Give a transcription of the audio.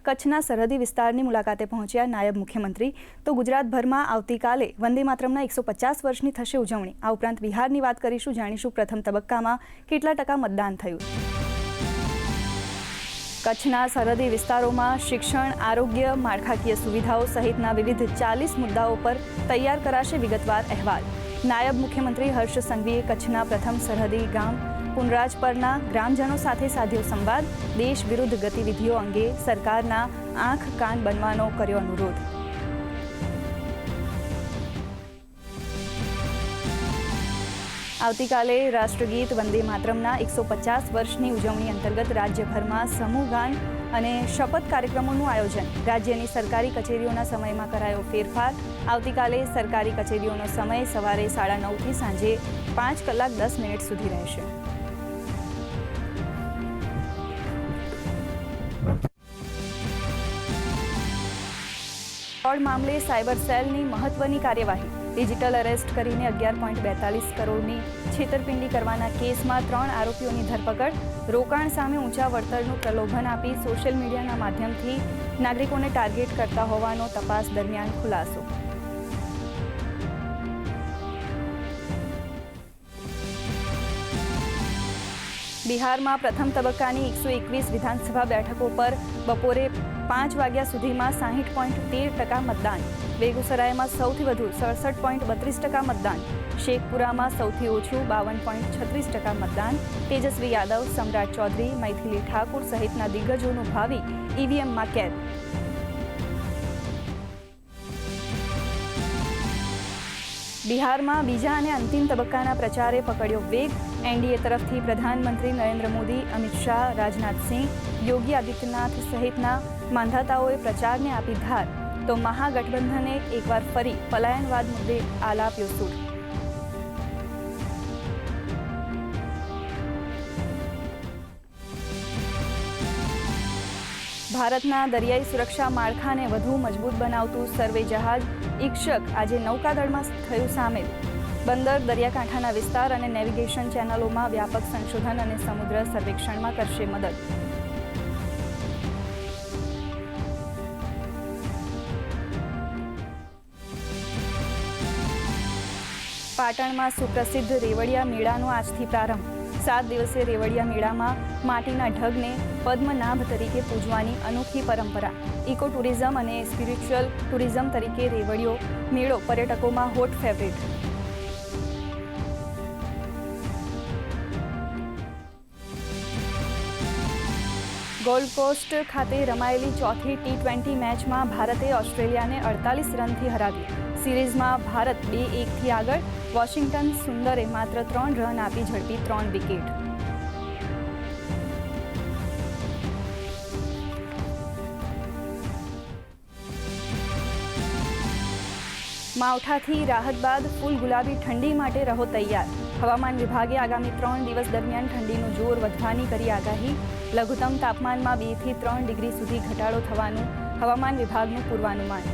કચ્છના સરહદી વિસ્તારની મુલાકાતે પહોંચ્યા નાયબ મુખ્યમંત્રી। તો ગુજરાતભરમાં આવતીકાલે વંદે માતરમના 150 વર્ષની થશે ઉજવણી। આ ઉપરાંત બિહારની વાત કરીશું, જાણીશું પ્રથમ તબક્કામાં કેટલા ટકા મતદાન થયું। કચ્છના સરહદી વિસ્તારોમાં શિક્ષણ, આરોગ્ય, માળખાકીય સુવિધાઓ સહિતના વિવિધ 40 મુદ્દાઓ પર તૈયાર કરાશે વિગતવાર અહેવાલ। નાયબ મુખ્યમંત્રી હર્ષ સંઘવીએ કચ્છના પ્રથમ સરહદી ગામ પુનરાજપરના ગ્રામજનો સાથે સાધ્યો સંવાદ। દેશ વિરુદ્ધ ગતિવિધિઓ અંગે સરકારના આંખ કાન બનવાનો કર્યો અનુરોધ। આવતીકાલે રાષ્ટ્રગીત વંદે માતરમના 150 વર્ષની ઉજવણી અંતર્ગત રાજ્યભરમાં સમૂહ ગાન અને શપથ કાર્યક્રમોનું આયોજન। રાજ્યની સરકારી કચેરીઓના સમયમાં કરાયો ફેરફાર। આવતીકાલે સરકારી કચેરીઓનો સમય સવારે 9:30 થી સાંજે 5 કલાક 10 મિનિટ સુધી રહેશે। ફ્રોડ મામલે સાયબર સેલની મહત્વની કાર્યવાહી। ડિજિટલ અરેસ્ટ કરીને 11.42 કરોડની છેતરપિંડી કરવાના કેસમાં 3 આરોપીઓની ધરપકડ। રોકાણ સામે ઊંચા વળતરનું પ્રલોભન આપી સોશિયલ મીડિયાના માધ્યમથી નાગરિકોને ટાર્ગેટ કરતા હોવાનો તપાસ દરમિયાન ખુલાસો। બિહારમાં પ્રથમ તબક્કાની 121 વિધાનસભા બેઠકો પર બપોરે 5 વાગ્યા સુધીમાં 60.13% મતદાન। બેગુસરાયમાં સૌથી વધુ 67.32% મતદાન। શેખપુરામાં સૌથી ઓછું 52.36% મતદાન। તેજસ્વી યાદવ, સમ્રાટ ચૌધરી, મૈથિલી ઠાકુર સહિતના દિગ્ગજોનું ભાવિ ઈવીએમમાં કેદ। બિહારમાં બીજા અને અંતિમ તબક્કાના પ્રચારે પકડ્યો વેગ। એનડીએ તરફથી પ્રધાનમંત્રી નરેન્દ્ર મોદી, અમિત શાહ, રાજનાથ સિંહ, યોગી આદિત્યનાથ સહિતના માંધાતાઓએ પ્રચારને આપી ધાર। તો મહાગઠબંધને એકવાર ફરી પલાયનવાદ મુદ્દે આલાપ્યો સૂર। ભારતના દરિયાઈ સુરક્ષા માળખાને વધુ મજબૂત બનાવતું સર્વે જહાજ ઈક્ષક આજે નૌકાદળમાં થયું સામેલ। બંદર, દરિયાકાંઠાના વિસ્તાર અને નેવિગેશન ચેનલોમાં વ્યાપક સંશોધન અને સમુદ્ર સર્વેક્ષણમાં કરશે મદદ। પાટણમાં સુપ્રસિદ્ધ રેવડિયા મેળાનો આજથી પ્રારંભ। 7 દિવસીય રેવડિયા મેળામાં માટીના ઢગને પદ્મનાભ તરીકે પૂજવાની અનોખી પરંપરા। ઇકો ટુરિઝમ અને સ્પિરિચ્યુઅલ ટુરિઝમ તરીકે રેવડિયો મેળો પર્યટકોમાં હોટ ફેવરિટ। ગોલ્ડ કોસ્ટ ખાતે રમાયેલી ચોથી T20 મેચમાં ભારતે ઓસ્ટ્રેલિયાને 48 રનથી હરાવ્યું। સિરીઝમાં ભારત 2-1થી આગળ। વોશિંગ્ટન સુંદરે માત્ર 3 રન આપી ઝડપી 3 વિકેટ। માવઠાથી રાહત બાદ ફૂલ ગુલાબી ઠંડી માટે રહો તૈયાર। હવામાન વિભાગે આગામી 3 દિવસ દરમિયાન ઠંડીનું જોર વધવાની કરી આગાહી। લઘુત્તમ તાપમાનમાં 2 થી 3 ડિગ્રી સુધી ઘટાડો થવાનું હવામાન વિભાગનું પૂર્વાનુમાન।